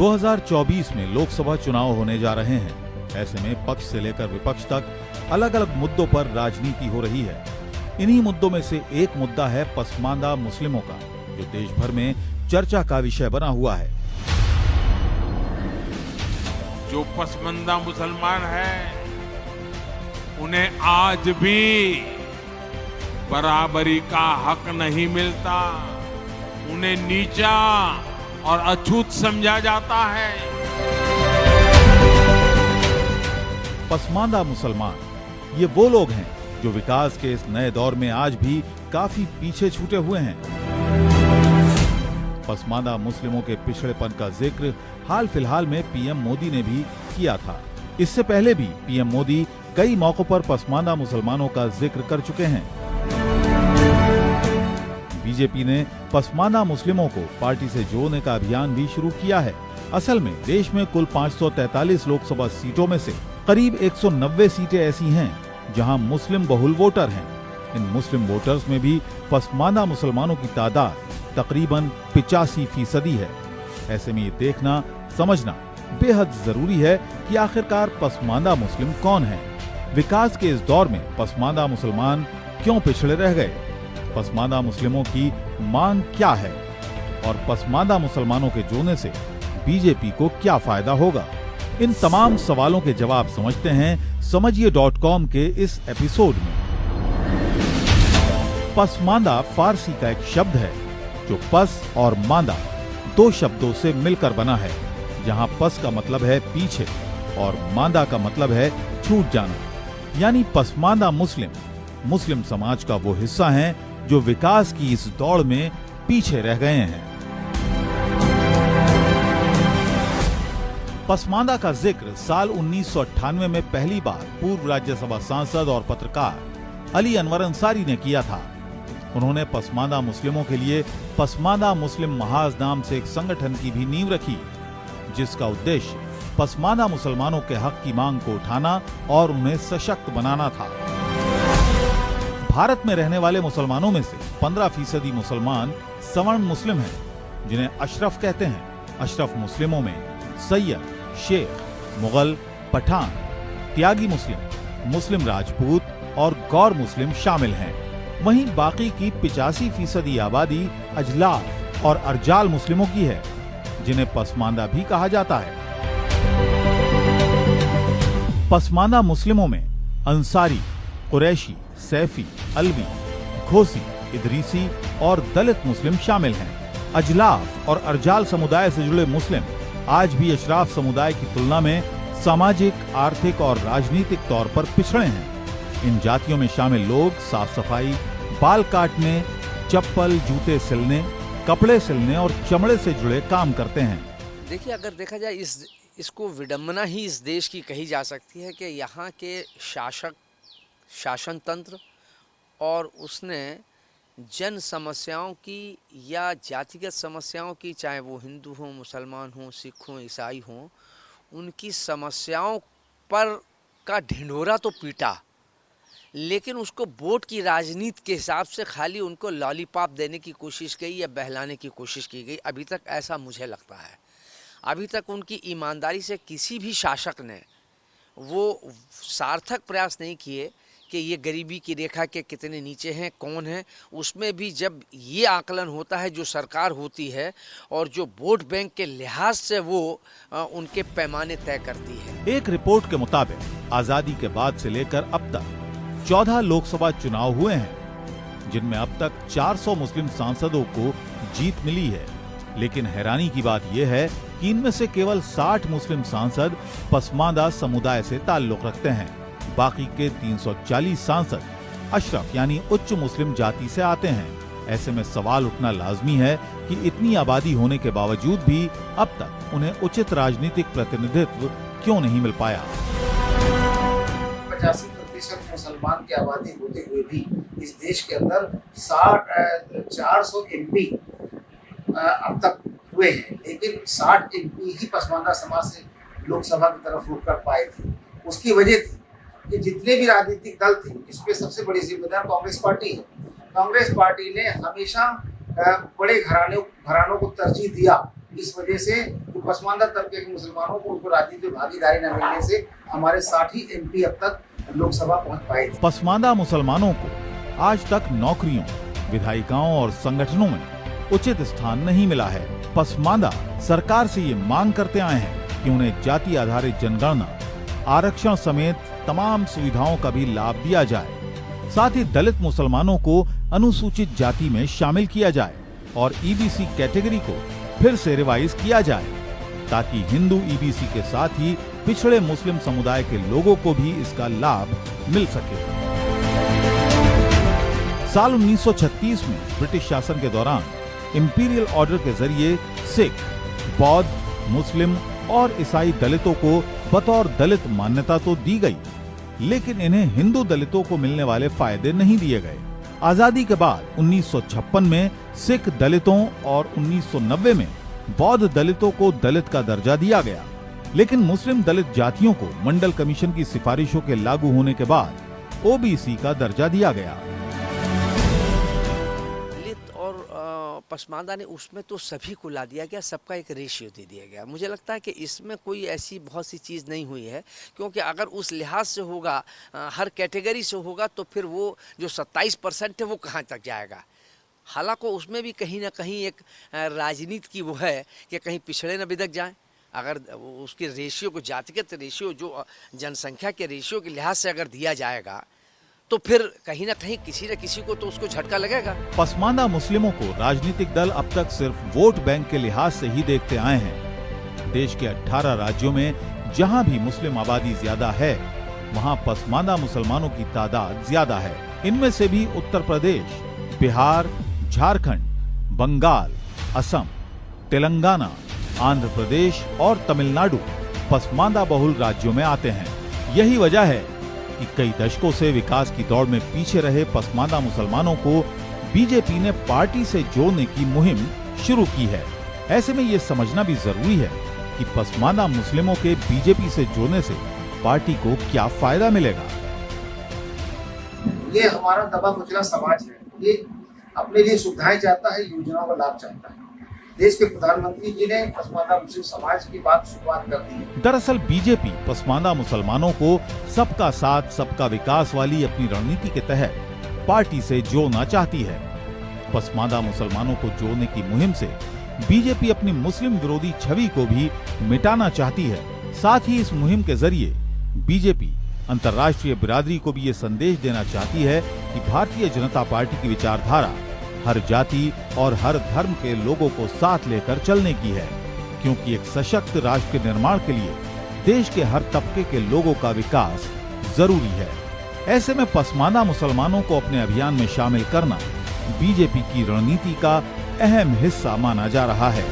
2024 में लोकसभा चुनाव होने जा रहे हैं। ऐसे में पक्ष से लेकर विपक्ष तक अलग अलग मुद्दों पर राजनीति हो रही है। इन्हीं मुद्दों में से एक मुद्दा है पसमानदा मुस्लिमों का, जो देश भर में चर्चा का विषय बना हुआ है। जो पसमानदा मुसलमान हैं, उन्हें आज भी बराबरी का हक नहीं मिलता। उन्हें नीचा और अछूत समझा जाता है। पसमानदा मुसलमान ये वो लोग हैं जो विकास के इस नए दौर में आज भी काफी पीछे छूटे हुए हैं। पसमानदा मुस्लिमों के पिछड़ेपन का जिक्र हाल फिलहाल में पीएम मोदी ने भी किया था। इससे पहले भी पीएम मोदी कई मौकों पर पसमानदा मुसलमानों का जिक्र कर चुके हैं। बीजेपी ने पसमानदा मुस्लिमों को पार्टी से जोड़ने का अभियान भी शुरू किया है। असल में देश में कुल 543 लोकसभा सीटों में से करीब 190 सीटें ऐसी हैं जहां मुस्लिम बहुल वोटर हैं। इन मुस्लिम वोटर्स में भी पसमानदा मुसलमानों की तादाद तकरीबन 85% है। ऐसे में ये देखना समझना बेहद जरूरी है कि आखिरकार पसमानदा मुस्लिम कौन है। विकास के इस दौर में पसमानदा मुसलमान क्यों पिछड़े रह गए, पसमानदा मुस्लिमों की मांग क्या है और पसमानदा मुसलमानों के जोड़ने से बीजेपी को क्या फायदा होगा। इन तमाम सवालों के जवाब समझते हैं समझिए.com के इस एपिसोड में। पसमानदा फारसी का एक शब्द है जो पस और मांदा दो शब्दों से मिलकर बना है, जहां पस का मतलब है पीछे और मांदा का मतलब है छूट जाना। यानी पसमानदा मुस्लिम समाज का वो हिस्सा है जो विकास की इस दौड़ में पीछे रह गए हैं। पसमानदा का जिक्र साल 1998 में पहली बार पूर्व राज्यसभा सांसद और पत्रकार अली अनवर अंसारी ने किया था। उन्होंने पसमानदा मुस्लिमों के लिए पसमानदा मुस्लिम महाज नाम से एक संगठन की भी नींव रखी, जिसका उद्देश्य पसमानदा मुसलमानों के हक की मांग को उठाना और उन्हें सशक्त बनाना था। भारत में रहने वाले मुसलमानों में से 15% मुसलमान सवर्ण मुस्लिम हैं, जिन्हें अशरफ कहते हैं। अशरफ मुस्लिमों में सैयद, शेख, मुगल, पठान, त्यागी मुस्लिम, मुस्लिम राजपूत और गौर मुस्लिम शामिल हैं। वहीं बाकी की 85% आबादी अजलाफ और अर्जाल मुस्लिमों की है, जिन्हें पसमानदा भी कहा जाता है। पसमानदा मुस्लिमों में अंसारी, कुरैशी, सैफी, अलवी, घोसी, इदरीसी और दलित मुस्लिम शामिल हैं। अजलाफ और अर्जाल समुदाय से जुड़े मुस्लिम आज भी अशराफ समुदाय की तुलना में सामाजिक, आर्थिक और राजनीतिक तौर पर पिछड़े हैं। इन जातियों में शामिल लोग साफ सफाई, बाल काटने, चप्पल, जूते सिलने, कपड़े सिलने और चमड़े से जुड़े काम करते हैं। देखिए, अगर देखा जाए इसको विडंबना ही इस देश की कही जा सकती है कि यहाँ के शासन तंत्र और उसने जन समस्याओं की या जातिगत समस्याओं की, चाहे वो हिंदू हों, मुसलमान हों, सिख हों, ईसाई हों, उनकी समस्याओं पर का ढिंढोरा तो पीटा, लेकिन उसको वोट की राजनीति के हिसाब से खाली उनको लॉलीपॉप देने की कोशिश की या बहलाने की कोशिश की गई। अभी तक ऐसा मुझे लगता है। अभी तक उनकी ईमानदारी से किसी भी शासक ने वो सार्थक प्रयास नहीं किए कि ये गरीबी की रेखा के कितने नीचे हैं, कौन है। उसमें भी जब ये आकलन होता है जो सरकार होती है और जो वोट बैंक के लिहाज से वो उनके पैमाने तय करती है। एक रिपोर्ट के मुताबिक आजादी के बाद से लेकर अब तक 14 लोकसभा चुनाव हुए हैं, जिनमें अब तक 400 मुस्लिम सांसदों को जीत मिली है। लेकिन हैरानी की बात यह है कि इनमें से केवल 60 मुस्लिम सांसद पसमानदा समुदाय से ताल्लुक रखते हैं। बाकी के 340 सांसद अशरफ यानी उच्च मुस्लिम जाति से आते हैं। ऐसे में सवाल उठना लाजमी है कि इतनी आबादी होने के बावजूद भी अब तक उन्हें उचित राजनीतिक प्रतिनिधित्व क्यों नहीं मिल पाया। 85% मुसलमान की आबादी होते हुए भी इस देश के अंदर 400 MP अब तक हुए हैं, लेकिन 60 MP ही पसमानदा समाज से लोकसभा की तरफ रुख कर पाए थे। उसकी वजह थी कि जितने भी राजनीतिक दल थे, इसमें सबसे बड़ी जिम्मेदार कांग्रेस पार्टी है। कांग्रेस पार्टी ने हमेशा बड़े घरानों को तरजीह दिया इस वजह से जो पसमानदा तबके के मुसलमानों को उनको राजनीतिक भागीदारी न मिलने से हमारे 60 MP अब तक लोकसभा पहुंच पाए थे। पसमानदा मुसलमानों को आज तक नौकरियों, विधायिकाओं और संगठनों में उचित स्थान नहीं मिला है। पसमानदा सरकार से ये मांग करते आए हैं कि उन्हें जाति आधारित जनगणना, आरक्षण समेत तमाम सुविधाओं का भी लाभ दिया जाए। साथ ही दलित मुसलमानों को अनुसूचित जाति में शामिल किया जाए और EBC कैटेगरी को फिर से रिवाइज किया जाए, ताकि हिंदू EBC के साथ ही पिछड़े मुस्लिम समुदाय के लोगों को भी इसका लाभ मिल सके। साल 1936 में ब्रिटिश शासन के दौरान इंपीरियल ऑर्डर के जरिए सिख, बौद्ध, मुस्लिम और ईसाई दलितों को बतौर दलित मान्यता तो दी गई, लेकिन इन्हें हिंदू दलितों को मिलने वाले फायदे नहीं दिए गए। आजादी के बाद 1956 में सिख दलितों और 1990 में बौद्ध दलितों को दलित का दर्जा दिया गया, लेकिन मुस्लिम दलित जातियों को मंडल कमीशन की सिफारिशों के लागू होने के बाद OBC का दर्जा दिया गया। दलित और पसमानदा ने उसमें तो सभी को ला दिया गया, सबका एक रेशियो दे दिया गया। मुझे लगता है कि इसमें कोई ऐसी बहुत सी चीज़ नहीं हुई है, क्योंकि अगर उस लिहाज से होगा, हर कैटेगरी से होगा, तो फिर वो जो 27% है वो कहाँ तक जाएगा। हालांकि उसमें भी कहीं ना कहीं एक राजनीति की वो है कि कहीं पिछड़े न बिदक जाएं। अगर उसके रेशियो को, जातिगत रेशियो जो जनसंख्या के रेशियो के लिहाज से अगर दिया जाएगा, तो फिर कहीं ना कहीं किसी न किसी को तो उसको झटका लगेगा। पसमानदा मुस्लिमों को राजनीतिक दल अब तक सिर्फ वोट बैंक के लिहाज से ही देखते आए हैं। देश के 18 राज्यों में जहां भी मुस्लिम आबादी ज्यादा है, वहां पसमानदा मुसलमानों की तादाद ज्यादा है। इनमें से भी उत्तर प्रदेश, बिहार, झारखंड, बंगाल, असम, तेलंगाना, आंध्र प्रदेश और तमिलनाडु पसमानदा बहुल राज्यों में आते हैं। यही वजह है कि कई दशकों से विकास की दौड़ में पीछे रहे पसमानदा मुसलमानों को बीजेपी ने पार्टी से जोड़ने की मुहिम शुरू की है। ऐसे में ये समझना भी जरूरी है कि पसमानदा मुस्लिमों के बीजेपी से जोड़ने से पार्टी को क्या फायदा मिलेगा। ये हमारा दबा कुचला समाज है, ये अपने लिए सुविधाएं चाहता है, योजनाओं का लाभ चाहता है। देश के प्रधानमंत्री जी ने पसमानदा मुस्लिम समाज की बात शुरुआत कर दी है। दरअसल बीजेपी पसमानदा मुसलमानों को सबका साथ सबका विकास वाली अपनी रणनीति के तहत पार्टी से जोड़ना चाहती है। पसमानदा मुसलमानों को जोड़ने की मुहिम से बीजेपी अपनी मुस्लिम विरोधी छवि को भी मिटाना चाहती है। साथ ही इस मुहिम के जरिए बीजेपी अंतर्राष्ट्रीय बिरादरी को भी ये संदेश देना चाहती है कि भारतीय जनता पार्टी की विचारधारा हर जाति और हर धर्म के लोगों को साथ लेकर चलने की है, क्योंकि एक सशक्त राष्ट्र के निर्माण के लिए देश के हर तबके के लोगों का विकास जरूरी है। ऐसे में पसमानदा मुसलमानों को अपने अभियान में शामिल करना बीजेपी की रणनीति का अहम हिस्सा माना जा रहा है।